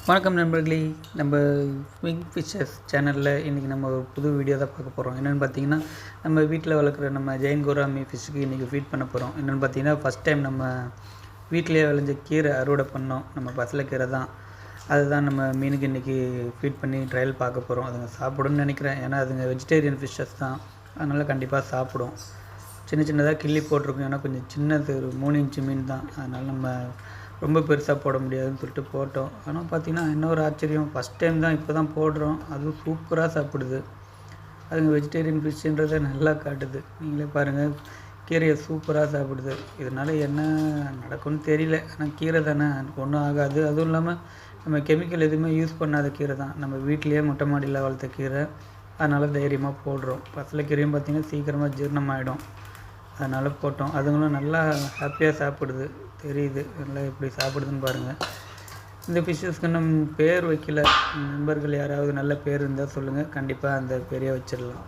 வணக்கம் நண்பர்களே. நம்ம ஸ்விங் ஃபிஷஸ் சேனலில் இன்றைக்கி நம்ம ஒரு புது வீடியோ தான் பார்க்க போகிறோம். என்னென்னு பார்த்தீங்கன்னா, நம்ம வீட்டில் வளர்க்குற நம்ம ஜெயின் கோராமி ஃபிஷ்ஷுக்கு இன்றைக்கி ஃபீட் பண்ண போகிறோம். என்னென்னு பார்த்தீங்கன்னா, ஃபஸ்ட் டைம் நம்ம வீட்டிலேயே விளைஞ்ச கீரை அறுவடை பண்ணோம். நம்ம பசலைக்கீரை தான். அதுதான் நம்ம மீனுக்கு இன்றைக்கி ஃபீட் பண்ணி ட்ரையல் பார்க்க போகிறோம். அதுங்க சாப்பிடும்னு நினைக்கிறேன். ஏன்னா அதுங்க வெஜிடேரியன் ஃபிஷ்ஷஸ் தான், அதனால் கண்டிப்பாக சாப்பிடும். சின்னதாக கிள்ளி போட்டிருக்கோம். ஏன்னா கொஞ்சம் சின்னது, ஒரு 3 இன்ச்சு மீன் தான். அதனால் நம்ம ரொம்ப பெருசாக போட முடியாதுன்னு சொல்லிட்டு போட்டோம். ஆனால் பார்த்திங்கன்னா இன்னொரு ஆச்சரியம், ஃபஸ்ட் டைம் தான் இப்போ தான் போடுறோம். அதுவும் சூப்பராக சாப்பிடுது. அதுங்க வெஜிடேரியன் ஃபிஷ்ஷுன்றதை நல்லா காட்டுது. நீங்களே பாருங்கள், கீரையை சூப்பராக சாப்பிடுது. இதனால் என்ன நடக்கும்னு தெரியல. ஆனால் கீரை தானே, ஒன்றும் ஆகாது. அதுவும் இல்லாமல் நம்ம கெமிக்கல் எதுவுமே யூஸ் பண்ணாத கீரை தான். நம்ம வீட்டிலையே மொட்டை மாடியில் வளர்த்த கீரை. அதனால் தைரியமாக போடுறோம். பசலைக்கீரையும் பார்த்திங்கன்னா சீக்கிரமாக ஜீரணமாகிடும். அதனால் போட்டோம். அதுங்களும் நல்லா ஹாப்பியாக சாப்பிடுது. தெரியுது நல்லா எப்படி சாப்பிடுதுன்னு பாருங்கள். இந்த ஃபிஷ்ஷஸ்க்கு நம்ம பேர் வைக்கல. நண்பர்கள் யாராவது நல்ல பேர் இருந்தால் சொல்லுங்கள், கண்டிப்பாக அந்த பேரையே வச்சிடலாம்.